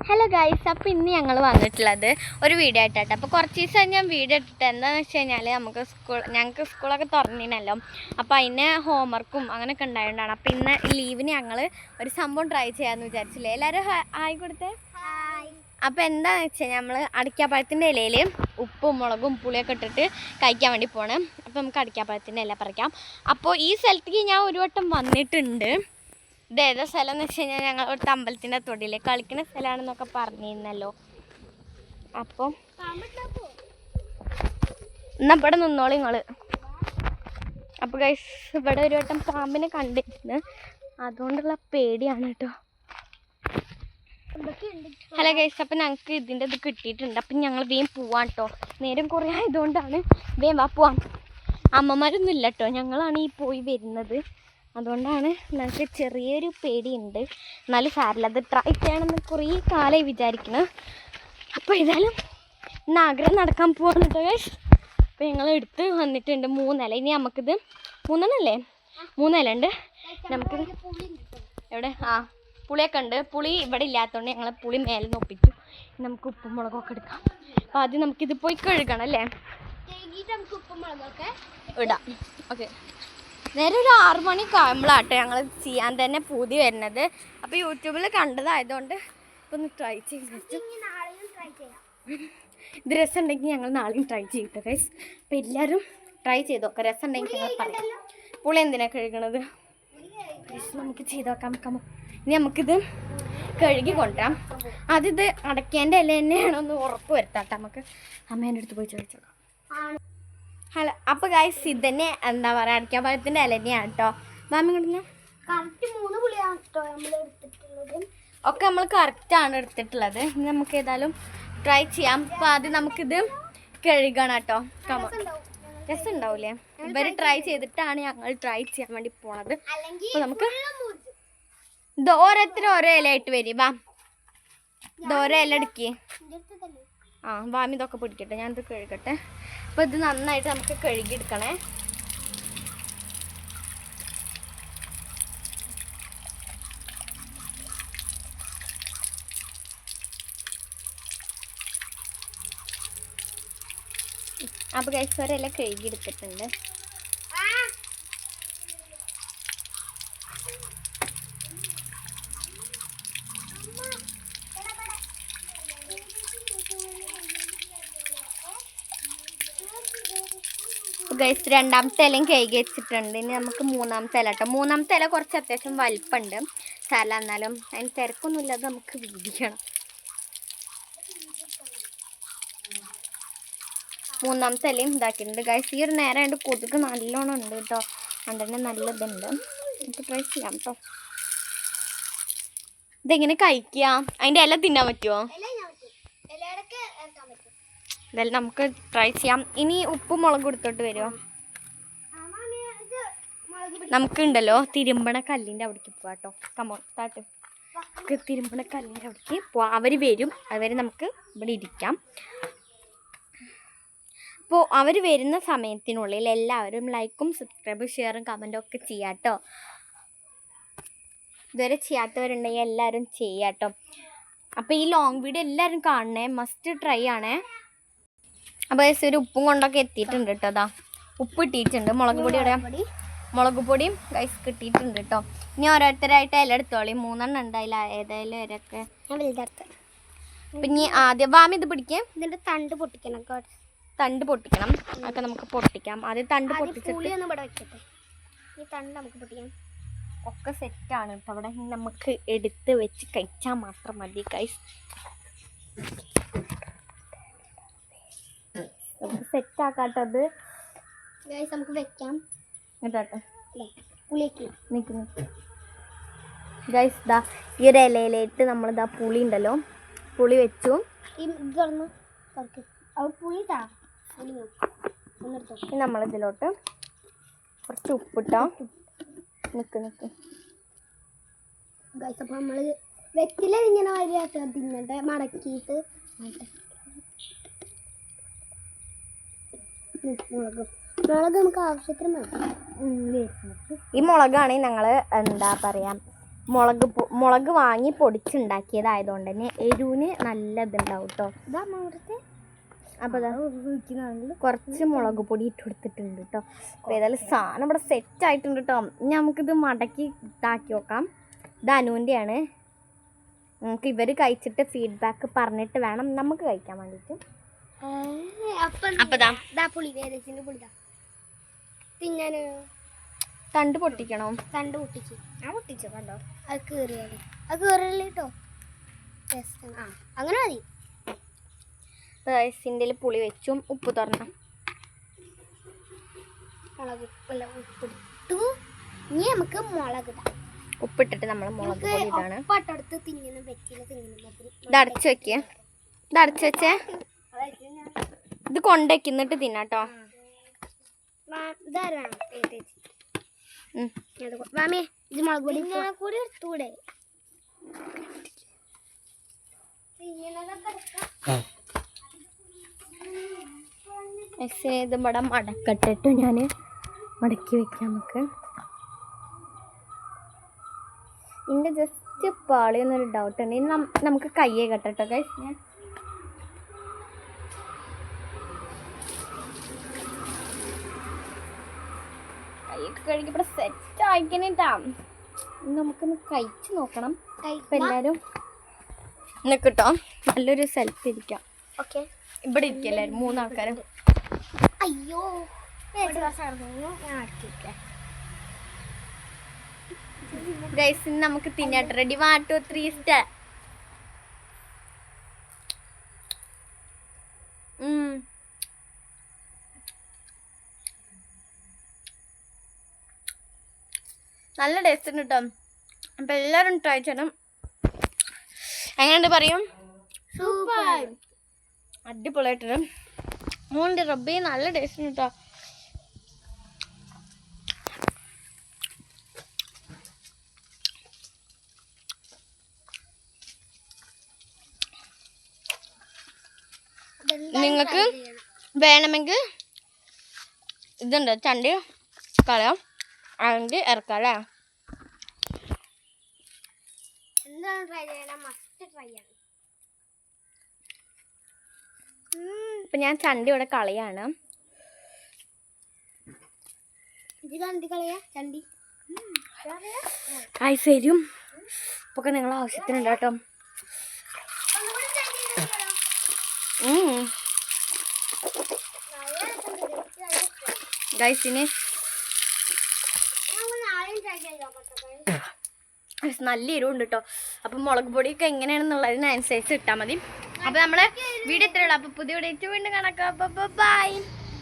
Hello guys, അപ്പോൾ ഇന്ന് ഞങ്ങൾ വന്നിട്ടുള്ളത് ഒരു വീഡിയോ ആയിട്ടാണ്. അപ്പോൾ കുറച്ച് ദിവസം ഞാൻ വീഡിയോ ഇട്ടിട്ട് എന്താണെന്ന് വെച്ച് കഴിഞ്ഞാൽ ഞങ്ങൾക്ക് സ്കൂളൊക്കെ തുറന്നിനല്ലോ. അപ്പോൾ അതിന് ഹോംവർക്കും അങ്ങനെയൊക്കെ ഉണ്ടായതുകൊണ്ടാണ്. അപ്പോൾ ഇന്ന് ലീവിന് ഞങ്ങൾ ഒരു സംഭവം ട്രൈ ചെയ്യാമെന്ന് വിചാരിച്ചില്ലേ. എല്ലാവരും ഹായ് കൊടുത്തേ. അപ്പോൾ എന്താണെന്ന് വെച്ച് കഴിഞ്ഞാൽ നമ്മൾ അടയ്ക്കാപ്പഴത്തിൻ്റെ ഇലയിൽ ഉപ്പും മുളകും പുളിയൊക്കെ ഇട്ടിട്ട് കഴിക്കാൻ വേണ്ടി പോകണം. അപ്പോൾ നമുക്ക് അടയ്ക്കാപ്പഴത്തിൻ്റെ ഇല പറിക്കാം. അപ്പോൾ ഈ സ്ഥലത്തേക്ക് ഞാൻ ഒരു വട്ടം വന്നിട്ടുണ്ട്. ഇതേതാ സ്ഥലം എന്ന് വെച്ച് കഴിഞ്ഞാൽ ഞങ്ങൾ ഒരു അമ്പലത്തിൻ്റെ തൊടിയിൽ കളിക്കുന്ന സ്ഥലമാണെന്നൊക്കെ പറഞ്ഞിരുന്നല്ലോ. അപ്പോൾ എന്നാൽ ഇവിടെ നിന്നോളൂ നിങ്ങൾ. അപ്പോൾ ഗൈസ്, ഇവിടെ ഒരു വട്ടം പാമ്പിനെ കണ്ടിട്ടുണ്ട്, അതുകൊണ്ടുള്ള പേടിയാണ് കേട്ടോ. ഹലോ ഗൈസ്, അപ്പം ഞങ്ങൾക്ക് ഇതിൻ്റെ ഇത് കിട്ടിയിട്ടുണ്ട്. അപ്പം ഞങ്ങൾ വേഗം പോവാം കേട്ടോ. നേരം കുറേ ആയതുകൊണ്ടാണ് വേഗം പോവാം. അമ്മമാരൊന്നും ഇല്ല കേട്ടോ, ഞങ്ങളാണ് ഈ പോയി വരുന്നത്. അതുകൊണ്ടാണ് ഞങ്ങൾക്ക് ചെറിയൊരു പേടിയുണ്ട്. എന്നാലും സാരില്ല, അത് ട്രൈ ചെയ്യണമെന്ന് കുറേ കാലമായി വിചാരിക്കണം. അപ്പോൾ ഏതായാലും ഇന്ന് ആഗ്രഹം നടക്കാൻ പോവാണ് കേട്ടോ ഗൈസ്. അപ്പോൾ ഞങ്ങൾ എടുത്ത് വന്നിട്ടുണ്ട് 3 ഇല. ഇനി നമുക്കിത് 3 അല്ലേ 3 ഇല ഉണ്ട്. നമുക്കിത് എവിടെ പുളിയൊക്കെ ഉണ്ട്. പുളി ഇവിടെ ഇല്ലാത്തതുകൊണ്ട് ഞങ്ങൾ പുളി മേലെ നൊപ്പിച്ചു. നമുക്ക് ഉപ്പും മുളകൊക്കെ എടുക്കാം. അപ്പോൾ ആദ്യം നമുക്കിത് പോയി കഴുകണം അല്ലേ, ഉപ്പും മുളകൊക്കെ ഇടാം. ഓക്കെ, നേരെ ഒരു 6 മണി ആകുമ്പോഴാട്ടോ ഞങ്ങൾ ചെയ്യാൻ തന്നെ പൂതി വരുന്നത്. അപ്പോൾ യൂട്യൂബിൽ കണ്ടതായതുകൊണ്ട് ഇപ്പോൾ ഒന്ന് ട്രൈ ചെയ്ത് ഇത് രസം ഉണ്ടെങ്കിൽ ഞങ്ങൾ നാളെയും ട്രൈ ചെയ്യട്ടെ ഗൈസ്. അപ്പോൾ എല്ലാവരും ട്രൈ ചെയ്ത് നോക്കാം. രസം ഉണ്ടെങ്കിൽ ഞങ്ങൾ പറയാം. പുളി എന്തിനാണ് കഴുകണത് നമുക്ക് ചെയ്ത് നോക്കാം. ഇനി നമുക്കിത് കഴുകി കൊണ്ടുവരാം. അതിത് അടയ്ക്കേൻ്റെ ഇല തന്നെയാണോന്ന് ഉറപ്പ് വരുത്താം. നമുക്ക് അമ്മേൻ്റെ അടുത്ത് പോയി ചോദിച്ചോളാം. ഹലോ, അപ്പോൾ ഗൈസ് ഇത് തന്നെ എന്താ പറയുക, അടയ്ക്കാപ്പഴത്തിൻ്റെ ഇല തന്നെയാണ് കേട്ടോ. മാമി കൊണ്ടുവന്ന കറക്റ്റ് 3 പുളിയാണ് കേട്ടോ നമ്മൾ എടുത്തിട്ടുള്ളത്. ഒക്കെ നമ്മൾ കറക്റ്റാണ് എടുത്തിട്ടുള്ളത്. ഇനി നമുക്ക് ഏതായാലും ട്രൈ ചെയ്യാം. അപ്പോൾ ആദ്യം നമുക്കിത് കഴുകണം കേട്ടോ. രസം ഉണ്ടാവില്ലേ? ഇവർ ട്രൈ ചെയ്തിട്ടാണ് ഞങ്ങൾ ട്രൈ ചെയ്യാൻ വേണ്ടി പോണത്. അപ്പോൾ നമുക്ക് ഇത് ഓരോരുത്തരും ഓരോ ഇലയായിട്ട് വരും. ഇത് ഓരോ ഇല എടുക്കേ. വാമി ഇതൊക്കെ പിടിക്കട്ടെ, ഞാനിത് കഴുകട്ടെ. അപ്പോൾ ഇത് നന്നായിട്ട് നമുക്ക് കഴുകിയെടുക്കണേ. അപ്പോൾ ഗൈസ് ഒരെല്ലാം കഴുകിയെടുത്തിട്ടുണ്ട്. ഗൈസ് രണ്ടാമത്തെ ഇലയും കഴുകി വെച്ചിട്ടുണ്ട്. ഇനി നമുക്ക് 3ാമത്തെ ഇല കേട്ടോ. 3ാമത്തെ ഇല കുറച്ച് അത്യാവശ്യം വലിപ്പമുണ്ട്. സാല എന്നാലും അതിന് തിരക്കൊന്നുമില്ലാതെ നമുക്ക് വീതിക്കണം. 3ാമത്തെ ഇലയും ഇതാക്കിയിട്ടുണ്ട് ഗൈസ്. ഈ ഒരു നേരം അതിൻ്റെ കൊതുക് നല്ലോണം ഉണ്ട് കേട്ടോ. അതുകൊണ്ട് നല്ലതുണ്ട്. നമുക്ക് ട്രൈ ചെയ്യാം കേട്ടോ. ഇതെങ്ങനെ കഴിക്കുക? അതിൻ്റെ ഇല തിന്നാൻ പറ്റുമോ? ഇതെല്ലാം നമുക്ക് ട്രൈ ചെയ്യാം. ഇനി ഉപ്പും മുളകും എടുത്തോട്ട് വരുമോ? നമുക്കുണ്ടല്ലോ തിരുമ്പണ കല്ലിൻ്റെ അവിടേക്ക് പോവാം കേട്ടോ. കമോട്ടാട്ട് തിരുമ്പണ കല്ലിൻ്റെ അവിടേക്ക് പോവാം. അവർ വരും, അതുവരെ നമുക്ക് ഇവിടെ ഇരിക്കാം. അപ്പോൾ അവർ വരുന്ന സമയത്തിനുള്ളിൽ എല്ലാവരും ലൈക്കും സബ്സ്ക്രൈബും ഷെയറും കമൻറ്റും ഒക്കെ ചെയ്യാം കേട്ടോ. ഇതുവരെ ചെയ്യാത്തവരുണ്ടെങ്കിൽ എല്ലാവരും ചെയ്യാം കേട്ടോ. അപ്പോൾ ഈ ലോങ് വീഡിയോ എല്ലാവരും കാണണേ, മസ്റ്റ് ട്രൈ ആണേ. അപ്പോൾ ഒരു ഉപ്പും കൊണ്ടൊക്കെ എത്തിയിട്ടുണ്ട് കേട്ടോ. അതാ ഉപ്പ് ഇട്ടിട്ടുണ്ട്. മുളക് പൊടിയും ഗൈസ് കിട്ടിയിട്ടുണ്ട് കേട്ടോ. ഇനി ഓരോരുത്തരായിട്ട് ഇല എടുത്തോളി. 3 എണ്ണം ഉണ്ടായില്ല, ഏതായാലും ഇലയൊക്കെ അപ്പം ഇനി ആദ്യം വാമി ഇത് പിടിക്കാം. ഇതിൻ്റെ തണ്ട് പൊട്ടിക്കണം. അതൊക്കെ നമുക്ക് പൊട്ടിക്കാം. ആദ്യം തണ്ട് പൊട്ടിച്ചിട്ട് ഈ തണ്ട് നമുക്ക് പൊട്ടിക്കാം. ഒക്കെ സെറ്റാണ് കേട്ടോ. അവിടെ നമുക്ക് എടുത്ത് വെച്ച് കഴിച്ചാൽ മാത്രം മതി ഗൈസ്. നമുക്ക് സെറ്റാക്കാട്ടത് ഗൈസ്. നമുക്ക് വെക്കാം കേട്ടോ. പുളിയൊക്കെ നിൽക്കുന്നു ഗൈസ്. ഇതാ ഈ ഒരു ഇലയിലായിട്ട് നമ്മളിതാ പുളി ഉണ്ടല്ലോ, പുളി വെച്ചു. നമ്മളിതിലോട്ട് കുറച്ച് ഉപ്പിട്ടോ. നിൽക്ക് ഗൈസ്. അപ്പോൾ നമ്മൾ വെറ്റില ഇങ്ങനെ വരിക തിന്നട്ടെ, മടക്കിയിട്ട് മുളക് നമുക്ക് ആവശ്യത്തിന് മതി. ഈ മുളകാണ് ഞങ്ങൾ എന്താ പറയുക മുളക് വാങ്ങി പൊടിച്ചുണ്ടാക്കിയതായതുകൊണ്ട് തന്നെ എരിവിന് നല്ല ഇതുണ്ടാവും കേട്ടോ. അപ്പോൾ കുറച്ച് മുളക് പൊടി ഇട്ട് കൊടുത്തിട്ടുണ്ട് കേട്ടോ. അപ്പോൾ ഏതായാലും സാധനം ഇവിടെ സെറ്റ് ആയിട്ടുണ്ട് കേട്ടോ. ഇനി നമുക്കിത് മടക്കി ഇതാക്കി നോക്കാം. ഇത് അനുവിൻ്റെയാണ്. നമുക്ക് ഇവർ കഴിച്ചിട്ട് ഫീഡ്ബാക്ക് പറഞ്ഞിട്ട് വേണം നമുക്ക് കഴിക്കാൻ വേണ്ടിയിട്ട്. തണ്ട് പൊട്ടിക്കണോ? തണ്ട് പൊട്ടിച്ചു. പൊട്ടിച്ചു കണ്ടോ? അത് കീറിയാൽ അത് കീറിയല്ലേ കേട്ടോ. അങ്ങനെ മതി. റൈസിൻ്റെ പുളി വെച്ചും ഉപ്പ് തുറന്നു ഉപ്പിട്ടു. ഇനി നമുക്ക് മുളക് ഇടാം. ഉപ്പിട്ടിട്ട് നമ്മൾ മുളക് പൊടി ഇതാണ്. പട്ടടുത്ത് തിങ്ങനെ പറ്റില്ല. ഇത് അടച്ചു വെക്കേ. ഇത് അടച്ചു വെച്ചേ. ഇത് കൊണ്ടുവയ്ക്കുന്നിട്ട് തിന്നാട്ടോ. ഇത് മുളക് പൊടി കൂടി എടുത്തൂടെ? ഇത് ഇവിടെ മടക്കട്ടിട്ട് ഞാൻ മടക്കി വെക്കാം. നമുക്ക് ഇതിൻ്റെ ജസ്റ്റ് പാളിയെന്നൊരു ഡൗട്ട് ഉണ്ട്. ഇനി നമുക്ക് കയ്യെ കെട്ടട്ടോ ഗൈസ്. ഞാൻ കൈയൊക്കെ കഴുകി ഇവിടെ സെറ്റ് ആയിക്കണേട്ടാ. നമുക്കൊന്ന് കഴിച്ച് നോക്കണം. ഇപ്പം എല്ലാവരും നിൽക്കട്ടോ. നല്ലൊരു സെൽഫി ഇരിക്കാം. ഓക്കെ, ഇവിടെ ഇരിക്കും എല്ലാവരും 3 ആൾക്കാരും. അയ്യോ ഗൈസ് നമുക്ക് തിന്നാട്ട്. Ready 1 2 3 start. നല്ല ടേസ്റ്റ് ഉണ്ട് കേട്ടോ. അപ്പം എല്ലാവരും ട്രൈ ചെയ്യണം. എങ്ങനെയുണ്ട് പറയും? സൂപ്പർ, അടിപൊളിയായിട്ടുണ്ട്. അതുകൊണ്ട് റബ്ബി നല്ല ടേസ്റ്റ് ഉണ്ട് കേട്ടോ. നിങ്ങൾക്ക് വേണമെങ്കിൽ ഇതുണ്ട് ചണ്ടി കളയാം, അല്ലെങ്കിൽ ഇറക്കാം അല്ലേ? എന്താണ് ട്രൈ ചെയ്യണം? മസ്റ്റ് ട്രൈ ആണ്. ഇപ്പം ഞാൻ ചണ്ടി ഇവിടെ കളയാണ്. ഇത് ചണ്ടി കളയാ? ചണ്ടി കായ്സരും ഇപ്പൊക്കെ നിങ്ങളെ ആവശ്യത്തിനുണ്ട് കേട്ടോ. ഗൈസിന് നല്ല എരിവുണ്ട് കേട്ടോ. അപ്പം മുളക് പൊടിയൊക്കെ എങ്ങനെയാണെന്നുള്ളതിനനുസരിച്ച് ഇട്ടാൽ മതി. അപ്പോൾ നമ്മളെ വീഡിയോ ഇത്രയുള്ളൂ. അപ്പോൾ പുതിയ വീഡിയോ വീണ്ടും കാണാം. ബൈ.